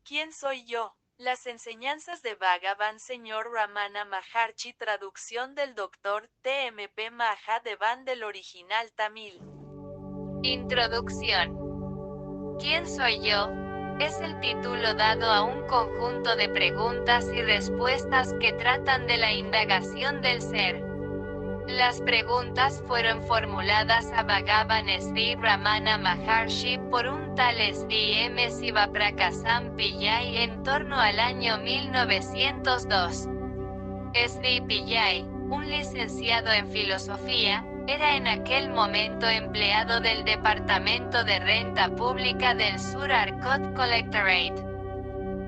¿Quién soy yo? Las enseñanzas de Bhagavan Señor Ramana Maharshi. Traducción del Dr. T.M.P. Mahadevan del original tamil. Introducción. ¿Quién soy yo? Es el título dado a un conjunto de preguntas y respuestas que tratan de la indagación del ser. Las preguntas fueron formuladas a Bhagavan Sri Ramana Maharshi por un tal Sri M. Sivaprakasan Pillai en torno al año 1902. Sri Pillai, un licenciado en filosofía, era en aquel momento empleado del Departamento de Renta Pública del Sur Arcot Collectorate.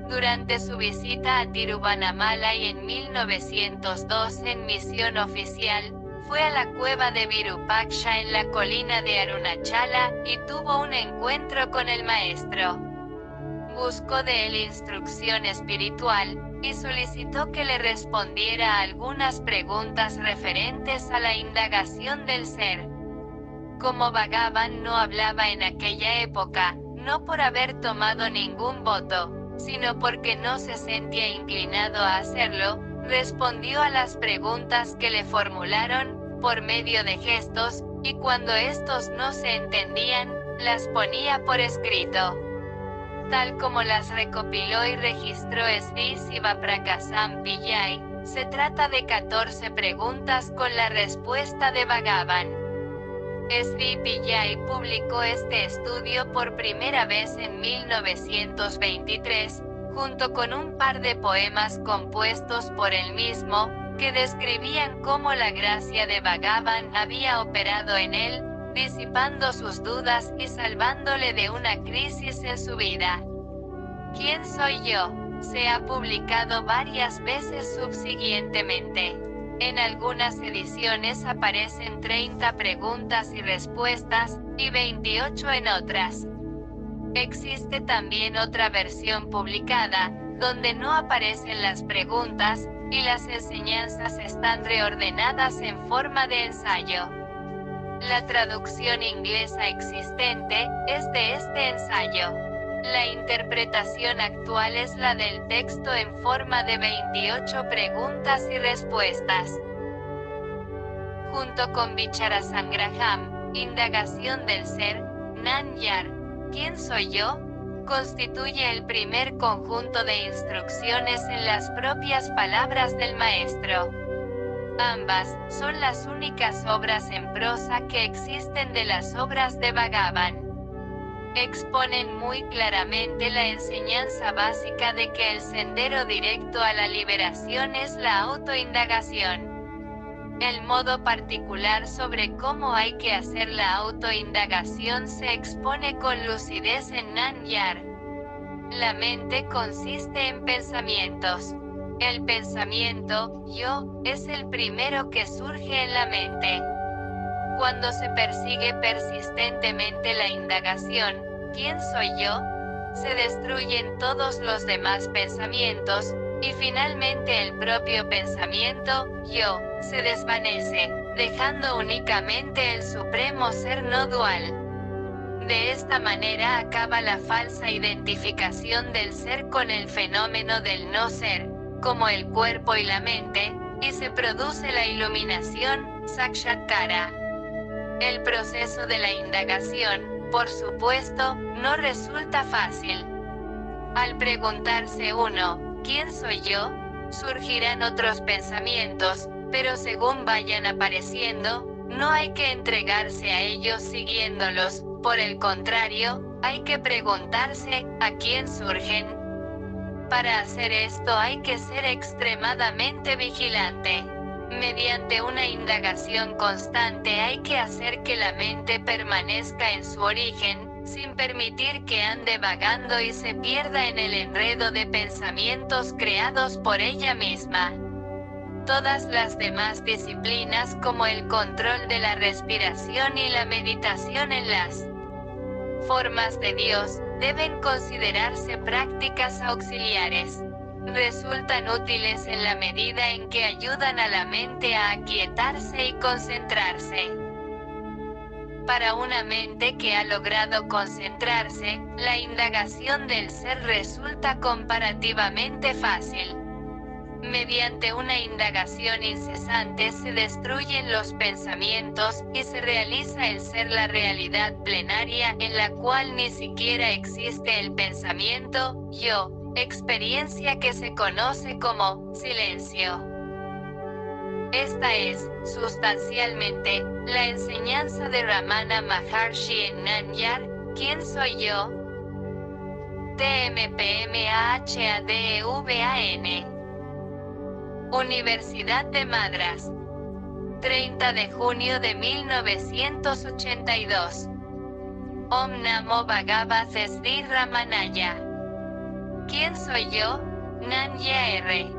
Durante su visita a Tiruvannamalai en 1902 en misión oficial, fue a la cueva de Virupaksha en la colina de Arunachala, y tuvo un encuentro con el maestro. Buscó de él instrucción espiritual, y solicitó que le respondiera a algunas preguntas referentes a la indagación del ser. Como Bhagavan no hablaba en aquella época, no por haber tomado ningún voto, sino porque no se sentía inclinado a hacerlo, respondió a las preguntas que le formularon, por medio de gestos, y cuando estos no se entendían, las ponía por escrito. Tal como las recopiló y registró Sri Sivaprakasan Pillai, se trata de 14 preguntas con la respuesta de Bhagavan. Sri Pillai publicó este estudio por primera vez en 1923, junto con un par de poemas compuestos por él mismo, que describían cómo la gracia de Bhagavan había operado en él, disipando sus dudas y salvándole de una crisis en su vida. ¿Quién soy yo? Se ha publicado varias veces subsiguientemente. En algunas ediciones aparecen 30 preguntas y respuestas, y 28 en otras. Existe también otra versión publicada, donde no aparecen las preguntas, y las enseñanzas están reordenadas en forma de ensayo. La traducción inglesa existente es de este ensayo. La interpretación actual es la del texto en forma de 28 preguntas y respuestas. Junto con Vicharasangraham, indagación del ser, Nanyar, ¿quién soy yo?, constituye el primer conjunto de instrucciones en las propias palabras del maestro. Ambas son las únicas obras en prosa que existen de las obras de Bhagavan. Exponen muy claramente la enseñanza básica de que el sendero directo a la liberación es la autoindagación. El modo particular sobre cómo hay que hacer la autoindagación se expone con lucidez en Nanyar. La mente consiste en pensamientos. El pensamiento, yo, es el primero que surge en la mente. Cuando se persigue persistentemente la indagación, ¿quién soy yo?, se destruyen todos los demás pensamientos, y finalmente el propio pensamiento, yo, se desvanece, dejando únicamente el supremo ser no dual. De esta manera acaba la falsa identificación del ser con el fenómeno del no ser, como el cuerpo y la mente, y se produce la iluminación, Sakshatkara. El proceso de la indagación, por supuesto, no resulta fácil. Al preguntarse uno, ¿quién soy yo?, surgirán otros pensamientos, pero según vayan apareciendo, no hay que entregarse a ellos siguiéndolos, por el contrario, hay que preguntarse, ¿a quién surgen? Para hacer esto hay que ser extremadamente vigilante. Mediante una indagación constante hay que hacer que la mente permanezca en su origen, sin permitir que ande vagando y se pierda en el enredo de pensamientos creados por ella misma. Todas las demás disciplinas, como el control de la respiración y la meditación en las formas de Dios, deben considerarse prácticas auxiliares. Resultan útiles en la medida en que ayudan a la mente a aquietarse y concentrarse. Para una mente que ha logrado concentrarse, la indagación del ser resulta comparativamente fácil. Mediante una indagación incesante se destruyen los pensamientos, y se realiza el ser, la realidad plenaria, en la cual ni siquiera existe el pensamiento, yo, experiencia que se conoce como silencio. Esta es, sustancialmente, la enseñanza de Ramana Maharshi en Nanyar. ¿Quién soy yo? TMPMAHADEVAN. Universidad de Madras. 30 de junio de 1982. Om Namo Bhagavate Sri Ramanaya. ¿Quién soy yo? Nanya R.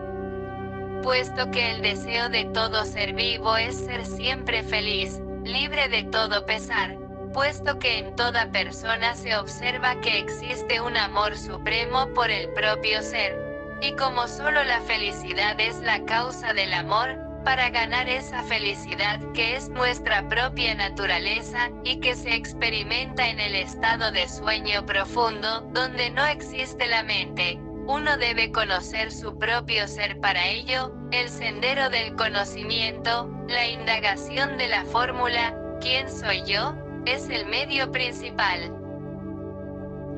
Puesto que el deseo de todo ser vivo es ser siempre feliz, libre de todo pesar, puesto que en toda persona se observa que existe un amor supremo por el propio ser, y como solo la felicidad es la causa del amor, para ganar esa felicidad que es nuestra propia naturaleza, y que se experimenta en el estado de sueño profundo, donde no existe la mente, uno debe conocer su propio ser. Para ello, el sendero del conocimiento, la indagación de la fórmula, ¿quién soy yo?, es el medio principal.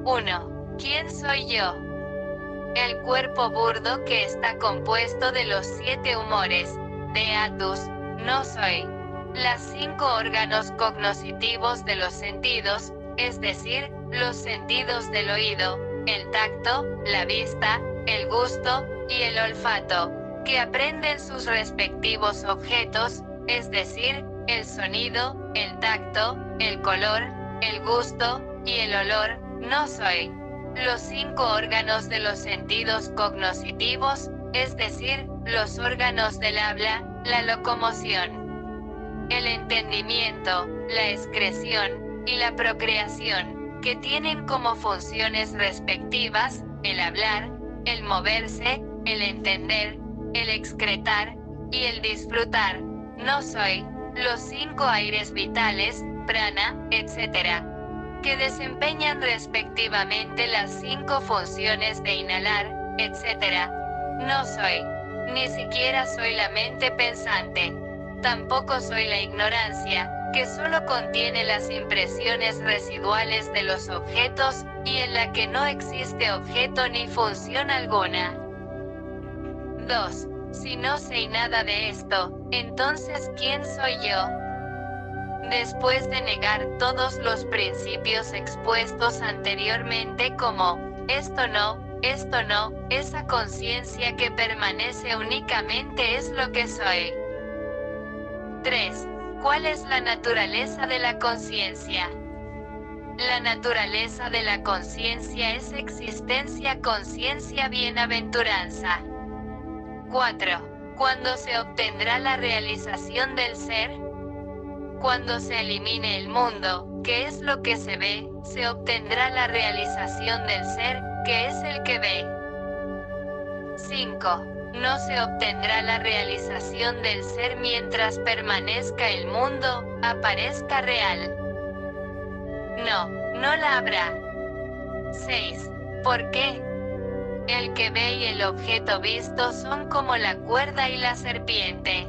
1. ¿Quién soy yo? El cuerpo burdo que está compuesto de los 7 humores, de Atus, no soy. Las 5 órganos cognoscitivos de los sentidos, es decir, los sentidos del oído, el tacto, la vista, el gusto, y el olfato, que aprenden sus respectivos objetos, es decir, el sonido, el tacto, el color, el gusto, y el olor, no soy. Los 5 órganos de los sentidos cognoscitivos, es decir, los órganos del habla, la locomoción, el entendimiento, la excreción, y la procreación, que tienen como funciones respectivas, el hablar, el moverse, el entender, el excretar, y el disfrutar, no soy. Los 5 aires vitales, prana, etc., que desempeñan respectivamente las 5 funciones de inhalar, etc., no soy. Ni siquiera soy la mente pensante. Tampoco soy la ignorancia, que solo contiene las impresiones residuales de los objetos, y en la que no existe objeto ni función alguna. 2. Si no sé nada de esto, entonces ¿quién soy yo? Después de negar todos los principios expuestos anteriormente como, esto no, esa conciencia que permanece únicamente es lo que soy. 3. ¿Cuál es la naturaleza de la conciencia? La naturaleza de la conciencia es existencia, conciencia, bienaventuranza. 4. ¿Cuándo se obtendrá la realización del ser? Cuando se elimine el mundo, que es lo que se ve, se obtendrá la realización del ser, que es el que ve. 5. No se obtendrá la realización del ser mientras permanezca el mundo, aparezca real. No la habrá. 6. ¿Por qué? El que ve y el objeto visto son como la cuerda y la serpiente.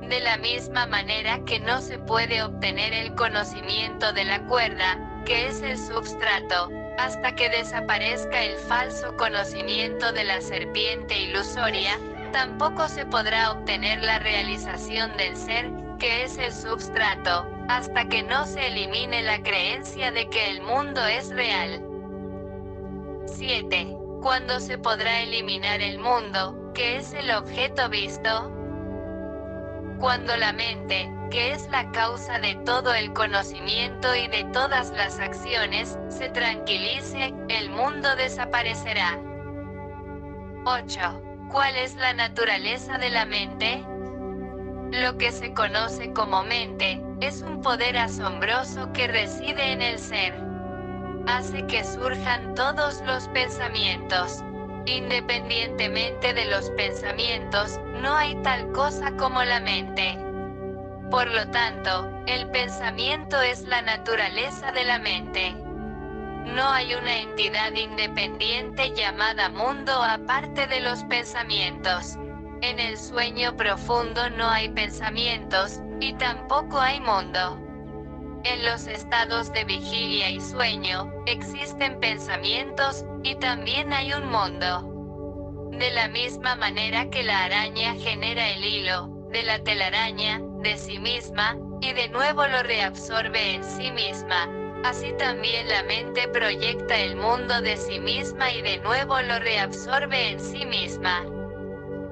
De la misma manera que no se puede obtener el conocimiento de la cuerda, que es el substrato, hasta que desaparezca el falso conocimiento de la serpiente ilusoria, tampoco se podrá obtener la realización del ser, que es el substrato, hasta que no se elimine la creencia de que el mundo es real. 7. ¿Cuándo se podrá eliminar el mundo, que es el objeto visto? Cuando la mente, que es la causa de todo el conocimiento y de todas las acciones, se tranquilice, el mundo desaparecerá. 8. ¿Cuál es la naturaleza de la mente? Lo que se conoce como mente, es un poder asombroso que reside en el ser. Hace que surjan todos los pensamientos. Independientemente de los pensamientos, no hay tal cosa como la mente. Por lo tanto, el pensamiento es la naturaleza de la mente. No hay una entidad independiente llamada mundo aparte de los pensamientos. En el sueño profundo no hay pensamientos, y tampoco hay mundo. En los estados de vigilia y sueño, existen pensamientos, y también hay un mundo. De la misma manera que la araña genera el hilo, de la telaraña, de sí misma, y de nuevo lo reabsorbe en sí misma, así también la mente proyecta el mundo de sí misma y de nuevo lo reabsorbe en sí misma.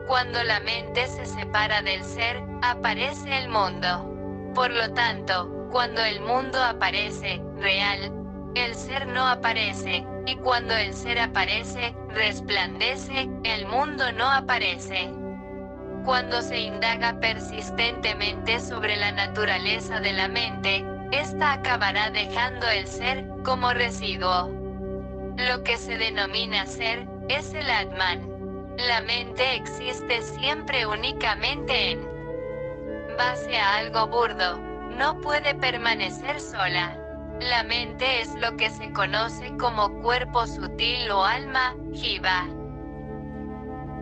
Cuando la mente se separa del ser, aparece el mundo. Por lo tanto, cuando el mundo aparece, real, el ser no aparece, y cuando el ser aparece, resplandece, el mundo no aparece. Cuando se indaga persistentemente sobre la naturaleza de la mente, ésta acabará dejando el ser, como residuo. Lo que se denomina ser, es el Atman. La mente existe siempre únicamente en base a algo burdo, no puede permanecer sola. La mente es lo que se conoce como cuerpo sutil o alma, jiva.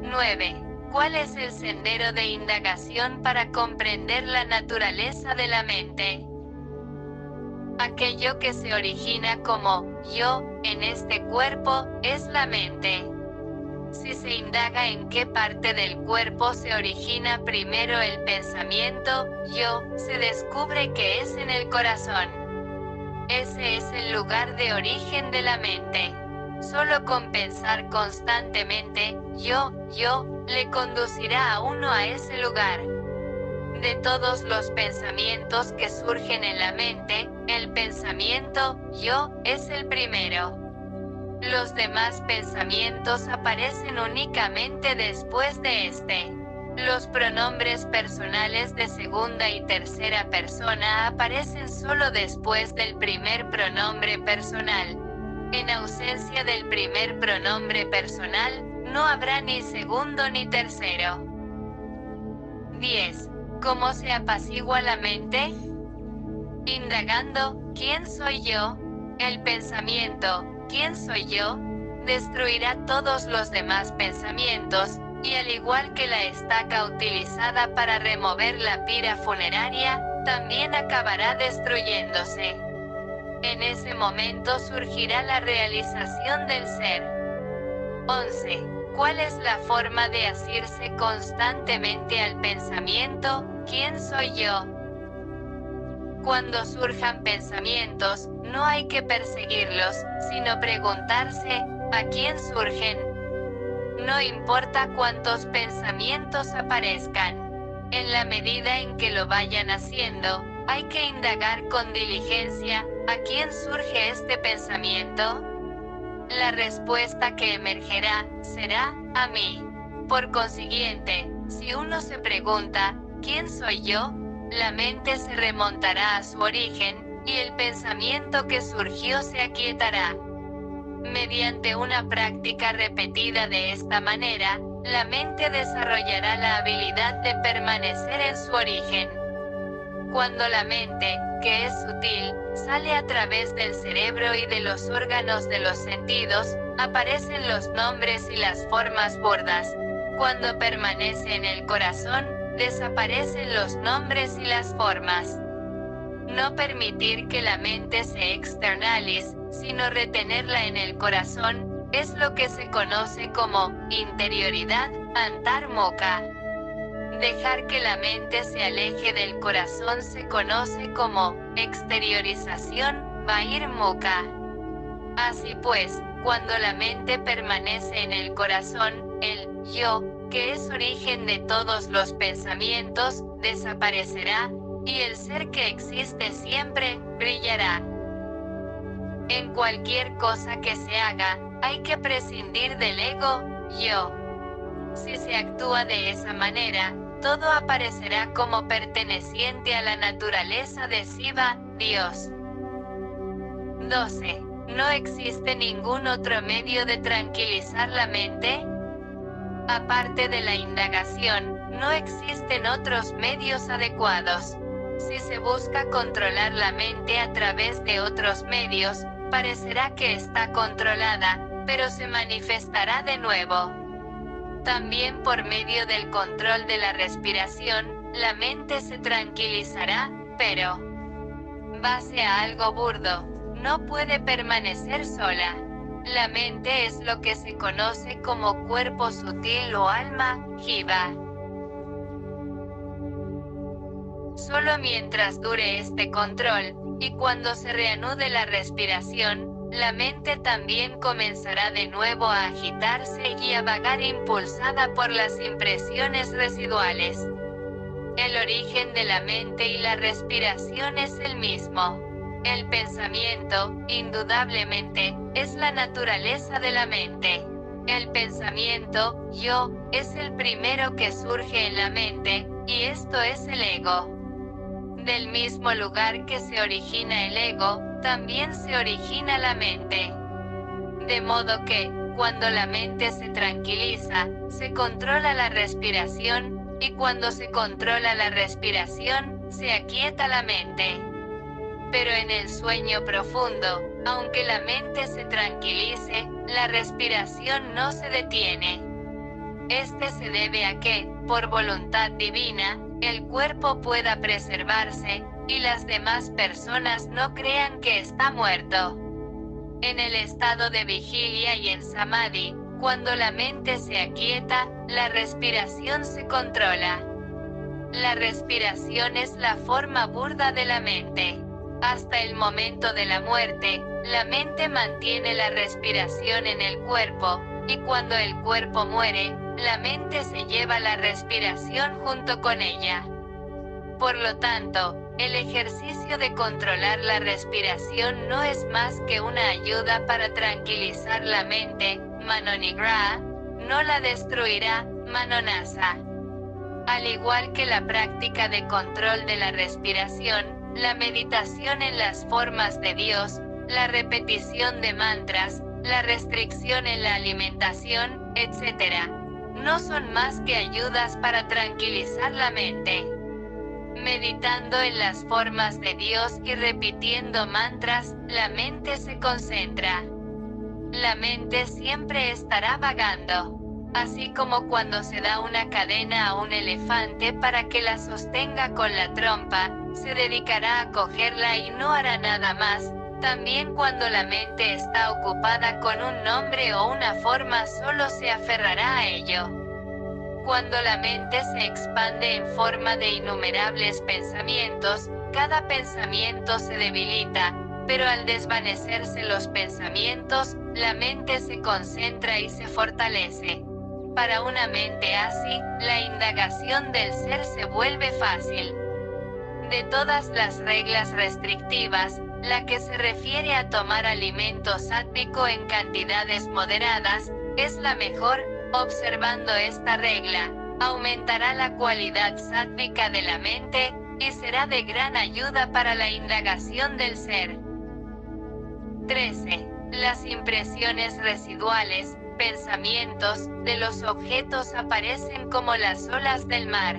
9. ¿Cuál es el sendero de indagación para comprender la naturaleza de la mente? Aquello que se origina como yo, en este cuerpo, es la mente. Si se indaga en qué parte del cuerpo se origina primero el pensamiento, yo, se descubre que es en el corazón. Ese es el lugar de origen de la mente. Solo con pensar constantemente, yo, le conducirá a uno a ese lugar. De todos los pensamientos que surgen en la mente, el pensamiento, yo, es el primero. Los demás pensamientos aparecen únicamente después de este. Los pronombres personales de segunda y tercera persona aparecen solo después del primer pronombre personal. En ausencia del primer pronombre personal, no habrá ni segundo ni tercero. 10. ¿Cómo se apacigua la mente? Indagando, ¿quién soy yo? El pensamiento, ¿quién soy yo?, destruirá todos los demás pensamientos, y al igual que la estaca utilizada para remover la pira funeraria, también acabará destruyéndose. En ese momento surgirá la realización del ser. 11. ¿Cuál es la forma de asirse constantemente al pensamiento, ¿quién soy yo? Cuando surjan pensamientos, no hay que perseguirlos, sino preguntarse, ¿a quién surgen? No importa cuántos pensamientos aparezcan. En la medida en que lo vayan haciendo, hay que indagar con diligencia, ¿a quién surge este pensamiento? La respuesta que emergerá, será, a mí. Por consiguiente, si uno se pregunta, ¿quién soy yo?, la mente se remontará a su origen, y el pensamiento que surgió se aquietará. Mediante una práctica repetida de esta manera, la mente desarrollará la habilidad de permanecer en su origen. Cuando la mente, que es sutil, sale a través del cerebro y de los órganos de los sentidos, aparecen los nombres y las formas burdas. Cuando permanece en el corazón, desaparecen los nombres y las formas. No permitir que la mente se externalice, sino retenerla en el corazón, es lo que se conoce como interioridad, antarmukha. Dejar que la mente se aleje del corazón se conoce como exteriorización, bahirmukha. Así pues, cuando la mente permanece en el corazón, el yo, que es origen de todos los pensamientos, desaparecerá, y el ser que existe siempre, brillará. En cualquier cosa que se haga, hay que prescindir del ego, yo. Si se actúa de esa manera, todo aparecerá como perteneciente a la naturaleza de Shiva, Dios. 12. ¿No existe ningún otro medio de tranquilizar la mente? Aparte de la indagación, no existen otros medios adecuados. Si se busca controlar la mente a través de otros medios, parecerá que está controlada, pero se manifestará de nuevo. También por medio del control de la respiración, la mente se tranquilizará, pero base a algo burdo, no puede permanecer sola. La mente es lo que se conoce como cuerpo sutil o alma, jiva. Solo mientras dure este control, y cuando se reanude la respiración, la mente también comenzará de nuevo a agitarse y a vagar impulsada por las impresiones residuales. El origen de la mente y la respiración es el mismo. El pensamiento, indudablemente, es la naturaleza de la mente. El pensamiento, yo, es el primero que surge en la mente, y esto es el ego. Del mismo lugar que se origina el ego, también se origina la mente. De modo que, cuando la mente se tranquiliza, se controla la respiración, y cuando se controla la respiración, se aquieta la mente. Pero en el sueño profundo, aunque la mente se tranquilice, la respiración no se detiene. Este se debe a que, por voluntad divina, el cuerpo pueda preservarse, y las demás personas no crean que está muerto. En el estado de vigilia y en samadhi, cuando la mente se aquieta, la respiración se controla. La respiración es la forma burda de la mente. Hasta el momento de la muerte, la mente mantiene la respiración en el cuerpo, y cuando el cuerpo muere, la mente se lleva la respiración junto con ella. Por lo tanto, el ejercicio de controlar la respiración no es más que una ayuda para tranquilizar la mente, Manonigraha, no la destruirá, Manonasa. Al igual que la práctica de control de la respiración, la meditación en las formas de Dios, la repetición de mantras, la restricción en la alimentación, etc., no son más que ayudas para tranquilizar la mente. Meditando en las formas de Dios y repitiendo mantras, la mente se concentra. La mente siempre estará vagando. Así como cuando se da una cadena a un elefante para que la sostenga con la trompa, se dedicará a cogerla y no hará nada más, también cuando la mente está ocupada con un nombre o una forma solo se aferrará a ello. Cuando la mente se expande en forma de innumerables pensamientos, cada pensamiento se debilita, pero al desvanecerse los pensamientos, la mente se concentra y se fortalece. Para una mente así, la indagación del ser se vuelve fácil. De todas las reglas restrictivas, la que se refiere a tomar alimento sátvico en cantidades moderadas, es la mejor. Observando esta regla, aumentará la cualidad sátvica de la mente, y será de gran ayuda para la indagación del ser. 13. Las impresiones residuales, pensamientos, de los objetos aparecen como las olas del mar.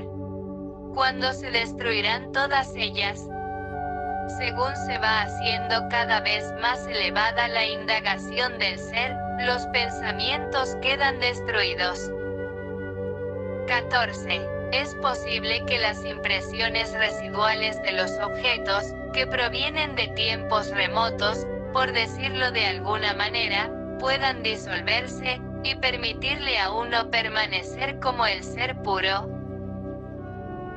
¿Cuándo se destruirán todas ellas? Según se va haciendo cada vez más elevada la indagación del ser, los pensamientos quedan destruidos. 14. Es posible que las impresiones residuales de los objetos, que provienen de tiempos remotos, por decirlo de alguna manera, puedan disolverse, y permitirle a uno permanecer como el ser puro.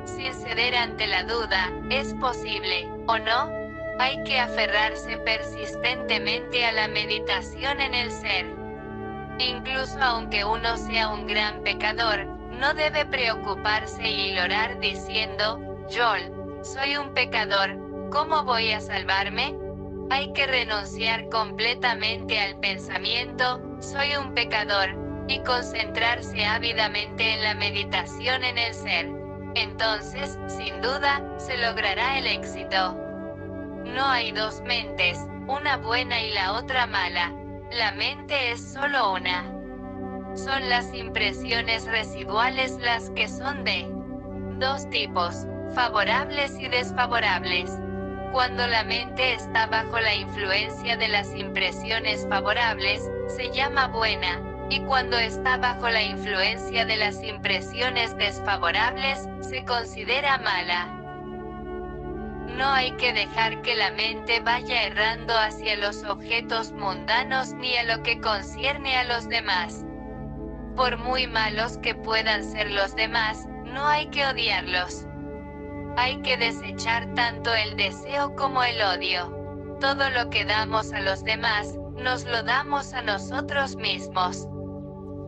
Sin ceder ante la duda, ¿es posible, o no? Hay que aferrarse persistentemente a la meditación en el ser. Incluso aunque uno sea un gran pecador, no debe preocuparse y llorar diciendo, Joel, soy un pecador, ¿cómo voy a salvarme? Hay que renunciar completamente al pensamiento, soy un pecador, y concentrarse ávidamente en la meditación en el ser. Entonces, sin duda, se logrará el éxito. No hay dos mentes, una buena y la otra mala. La mente es solo una. Son las impresiones residuales las que son de dos tipos, favorables y desfavorables. Cuando la mente está bajo la influencia de las impresiones favorables, se llama buena, y cuando está bajo la influencia de las impresiones desfavorables, se considera mala. No hay que dejar que la mente vaya errando hacia los objetos mundanos ni a lo que concierne a los demás. Por muy malos que puedan ser los demás, no hay que odiarlos. Hay que desechar tanto el deseo como el odio. Todo lo que damos a los demás, nos lo damos a nosotros mismos.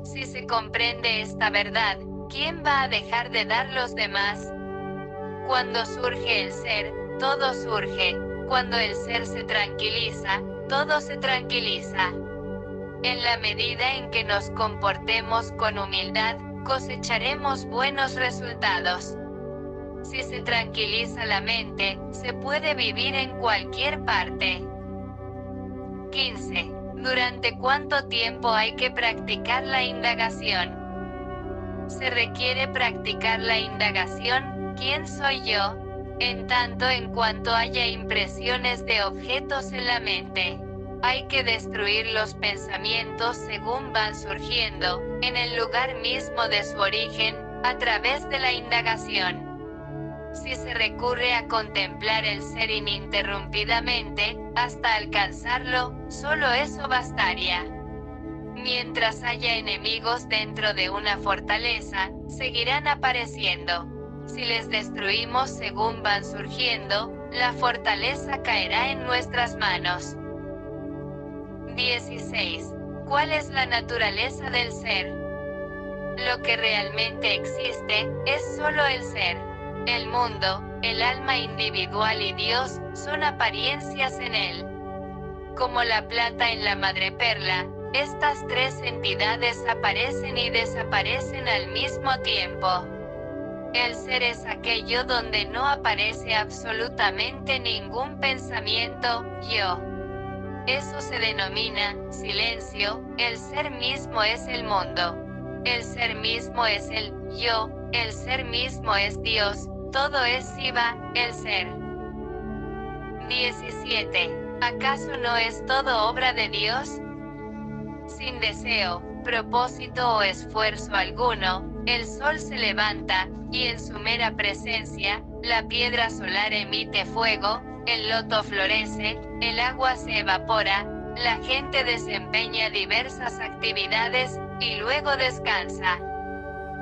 Si se comprende esta verdad, ¿quién va a dejar de dar los demás? Cuando surge el ser, todo surge. Cuando el ser se tranquiliza, todo se tranquiliza. En la medida en que nos comportemos con humildad, cosecharemos buenos resultados. Si se tranquiliza la mente, se puede vivir en cualquier parte. 15. ¿Durante cuánto tiempo hay que practicar la indagación? Se requiere practicar la indagación, ¿quién soy yo? En tanto en cuanto haya impresiones de objetos en la mente. Hay que destruir los pensamientos según van surgiendo, en el lugar mismo de su origen, a través de la indagación. Si se recurre a contemplar el ser ininterrumpidamente, hasta alcanzarlo, solo eso bastaría. Mientras haya enemigos dentro de una fortaleza, seguirán apareciendo. Si les destruimos según van surgiendo, la fortaleza caerá en nuestras manos. 16. ¿Cuál es la naturaleza del ser? Lo que realmente existe, es solo el ser. El mundo, el alma individual y Dios, son apariencias en él. Como la plata en la madreperla, estas tres entidades aparecen y desaparecen al mismo tiempo. El ser es aquello donde no aparece absolutamente ningún pensamiento, yo. Eso se denomina silencio. El ser mismo es el mundo. El ser mismo es el yo. El ser mismo es Dios. Todo es Shiva, el ser. 17. ¿Acaso no es todo obra de Dios? Sin deseo, propósito o esfuerzo alguno, el sol se levanta, y en su mera presencia, la piedra solar emite fuego, el loto florece, el agua se evapora, la gente desempeña diversas actividades, y luego descansa.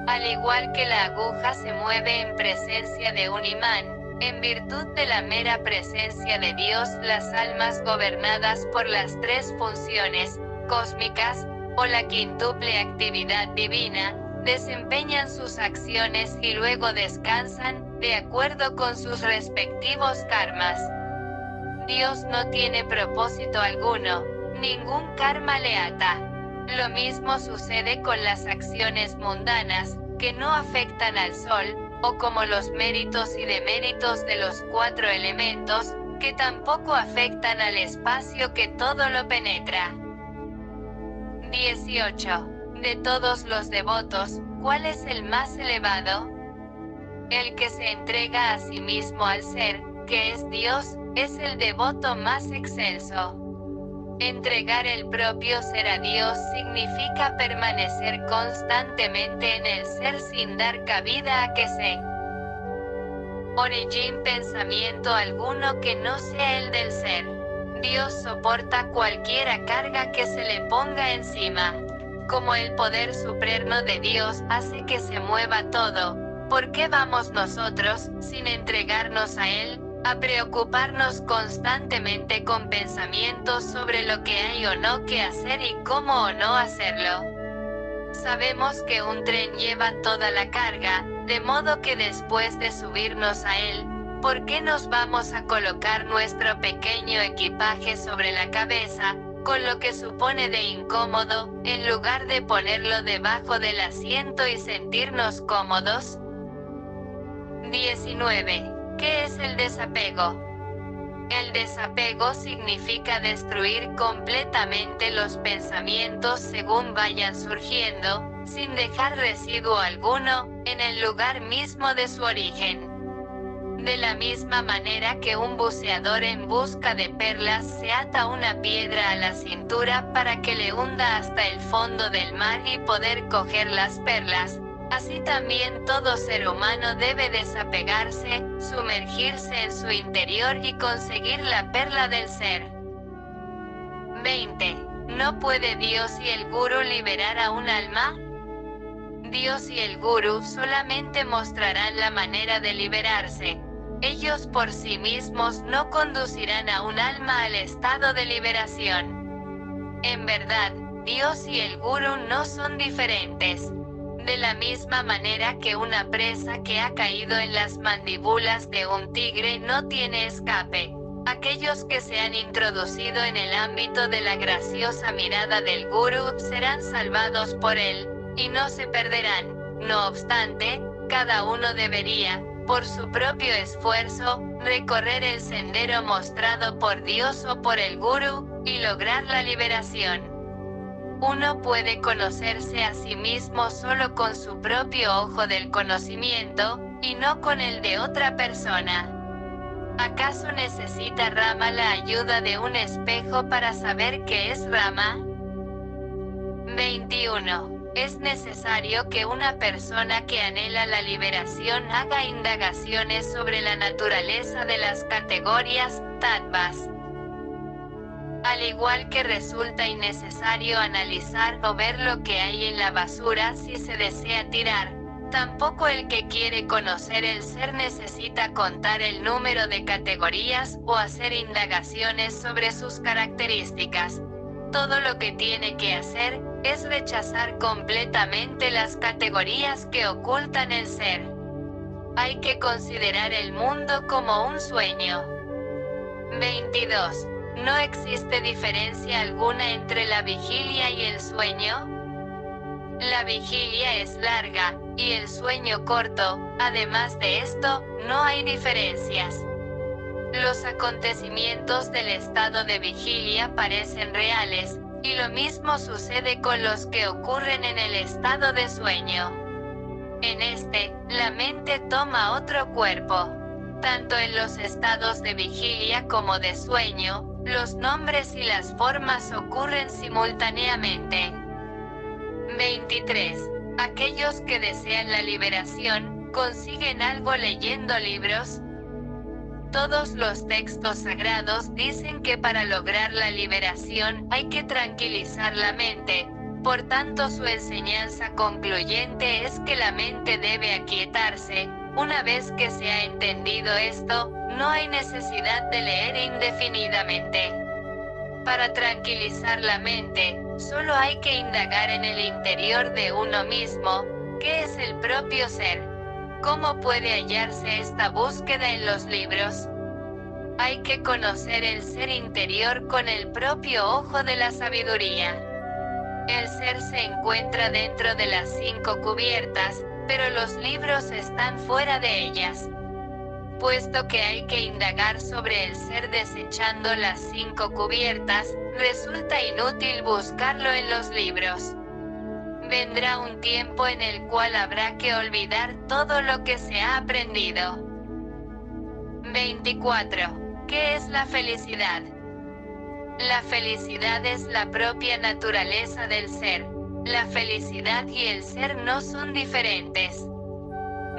Al igual que la aguja se mueve en presencia de un imán, en virtud de la mera presencia de Dios, las almas gobernadas por las tres funciones cósmicas, o la quíntuple actividad divina, desempeñan sus acciones y luego descansan, de acuerdo con sus respectivos karmas. Dios no tiene propósito alguno, ningún karma le ata. Lo mismo sucede con las acciones mundanas, que no afectan al sol, o como los méritos y deméritos de los cuatro elementos, que tampoco afectan al espacio que todo lo penetra. 18. De todos los devotos, ¿cuál es el más elevado? El que se entrega a sí mismo al ser, que es Dios, es el devoto más excelso. Entregar el propio ser a Dios significa permanecer constantemente en el ser sin dar cabida a que se origine pensamiento alguno que no sea el del ser. Dios soporta cualquiera carga que se le ponga encima. Como el poder supremo de Dios hace que se mueva todo, ¿por qué vamos nosotros, sin entregarnos a Él, a preocuparnos constantemente con pensamientos sobre lo que hay o no que hacer y cómo o no hacerlo? Sabemos que un tren lleva toda la carga, de modo que después de subirnos a él, ¿por qué nos vamos a colocar nuestro pequeño equipaje sobre la cabeza, con lo que supone de incómodo, en lugar de ponerlo debajo del asiento y sentirnos cómodos? 19. ¿Qué es el desapego? El desapego significa destruir completamente los pensamientos según vayan surgiendo, sin dejar residuo alguno, en el lugar mismo de su origen. De la misma manera que un buceador en busca de perlas se ata una piedra a la cintura para que le hunda hasta el fondo del mar y poder coger las perlas, así también todo ser humano debe desapegarse, sumergirse en su interior y conseguir la perla del ser. 20. ¿No puede Dios y el Gurú liberar a un alma? Dios y el Gurú solamente mostrarán la manera de liberarse. Ellos por sí mismos no conducirán a un alma al estado de liberación. En verdad, Dios y el Gurú no son diferentes. De la misma manera que una presa que ha caído en las mandíbulas de un tigre no tiene escape. Aquellos que se han introducido en el ámbito de la graciosa mirada del Gurú serán salvados por él, y no se perderán. No obstante, cada uno debería, por su propio esfuerzo, recorrer el sendero mostrado por Dios o por el Gurú, y lograr la liberación. Uno puede conocerse a sí mismo solo con su propio ojo del conocimiento, y no con el de otra persona. ¿Acaso necesita Rama la ayuda de un espejo para saber qué es Rama? 21. Es necesario que una persona que anhela la liberación haga indagaciones sobre la naturaleza de las categorías, tattvas. Al igual que resulta innecesario analizar o ver lo que hay en la basura si se desea tirar, tampoco el que quiere conocer el ser necesita contar el número de categorías o hacer indagaciones sobre sus características. Todo lo que tiene que hacer es rechazar completamente las categorías que ocultan el ser. Hay que considerar el mundo como un sueño. 22. ¿No existe diferencia alguna entre la vigilia y el sueño? La vigilia es larga, y el sueño corto. Además de esto, no hay diferencias. Los acontecimientos del estado de vigilia parecen reales, y lo mismo sucede con los que ocurren en el estado de sueño. En este, la mente toma otro cuerpo. Tanto en los estados de vigilia como de sueño, los nombres y las formas ocurren simultáneamente. 23. Aquellos que desean la liberación, ¿consiguen algo leyendo libros? Todos los textos sagrados dicen que para lograr la liberación hay que tranquilizar la mente. Por tanto, su enseñanza concluyente es que la mente debe aquietarse. Una vez que se ha entendido esto, no hay necesidad de leer indefinidamente. Para tranquilizar la mente, solo hay que indagar en el interior de uno mismo, ¿qué es el propio ser? ¿Cómo puede hallarse esta búsqueda en los libros? Hay que conocer el ser interior con el propio ojo de la sabiduría. El ser se encuentra dentro de las 5 cubiertas, pero los libros están fuera de ellas. Puesto que hay que indagar sobre el ser desechando las 5 cubiertas, resulta inútil buscarlo en los libros. Vendrá un tiempo en el cual habrá que olvidar todo lo que se ha aprendido. 24. ¿Qué es la felicidad? La felicidad es la propia naturaleza del ser. La felicidad y el ser no son diferentes.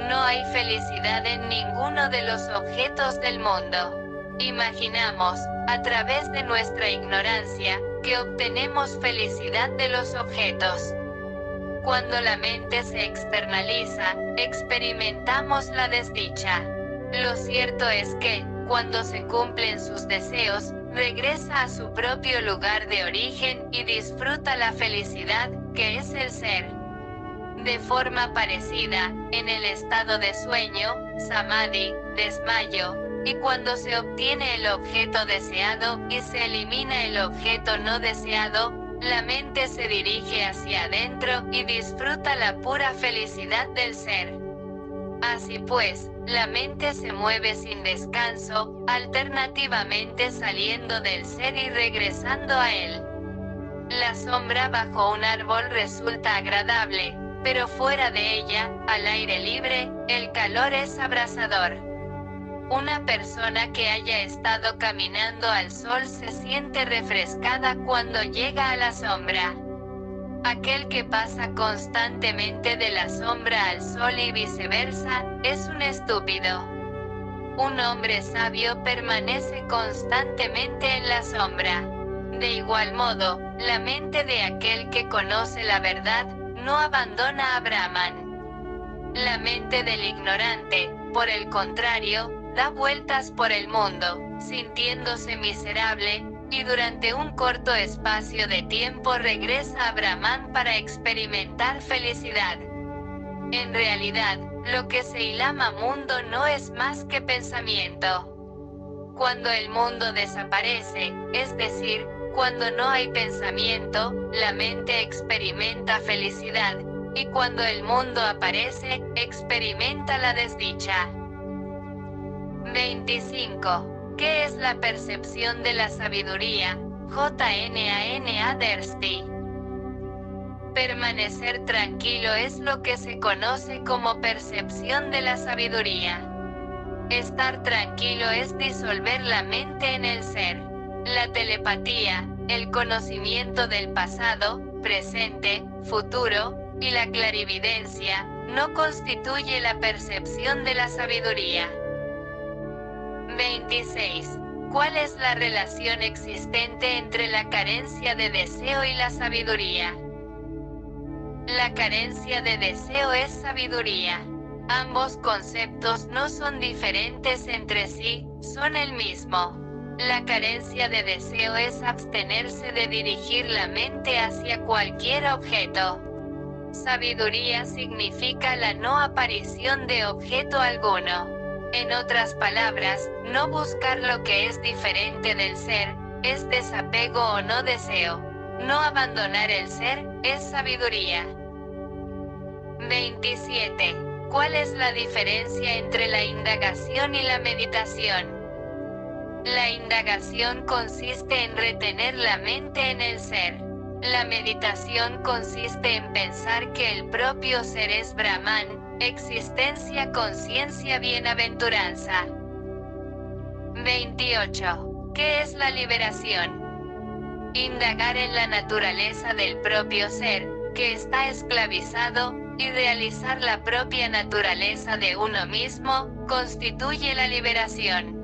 No hay felicidad en ninguno de los objetos del mundo. Imaginamos, a través de nuestra ignorancia, que obtenemos felicidad de los objetos. Cuando la mente se externaliza, experimentamos la desdicha. Lo cierto es que, cuando se cumplen sus deseos, regresa a su propio lugar de origen y disfruta la felicidad, que es el ser. De forma parecida, en el estado de sueño, samadhi, desmayo, y cuando se obtiene el objeto deseado y se elimina el objeto no deseado, la mente se dirige hacia adentro y disfruta la pura felicidad del ser. Así pues, la mente se mueve sin descanso, alternativamente saliendo del ser y regresando a él. La sombra bajo un árbol resulta agradable, pero fuera de ella, al aire libre, el calor es abrasador. Una persona que haya estado caminando al sol se siente refrescada cuando llega a la sombra. Aquel que pasa constantemente de la sombra al sol y viceversa, es un estúpido. Un hombre sabio permanece constantemente en la sombra. De igual modo, la mente de aquel que conoce la verdad, no abandona a Brahman. La mente del ignorante, por el contrario, da vueltas por el mundo, sintiéndose miserable, y durante un corto espacio de tiempo regresa a Brahman para experimentar felicidad. En realidad, lo que se llama mundo no es más que pensamiento. Cuando el mundo desaparece, es decir, cuando no hay pensamiento, la mente experimenta felicidad, y cuando el mundo aparece, experimenta la desdicha. 25. ¿Qué es la percepción de la sabiduría? J.N.A.N. Adersti. Permanecer tranquilo es lo que se conoce como percepción de la sabiduría. Estar tranquilo es disolver la mente en el ser. La telepatía, el conocimiento del pasado, presente, futuro, y la clarividencia, no constituye la percepción de la sabiduría. 26. ¿Cuál es la relación existente entre la carencia de deseo y la sabiduría? La carencia de deseo es sabiduría. Ambos conceptos no son diferentes entre sí, son el mismo. La carencia de deseo es abstenerse de dirigir la mente hacia cualquier objeto. Sabiduría significa la no aparición de objeto alguno. En otras palabras, no buscar lo que es diferente del ser, es desapego o no deseo. No abandonar el ser, es sabiduría. 27. ¿Cuál es la diferencia entre la indagación y la meditación? La indagación consiste en retener la mente en el ser. La meditación consiste en pensar que el propio ser es Brahman, existencia, conciencia, bienaventuranza. 28. ¿Qué es la liberación? Indagar en la naturaleza del propio ser, que está esclavizado, y realizar la propia naturaleza de uno mismo, constituye la liberación.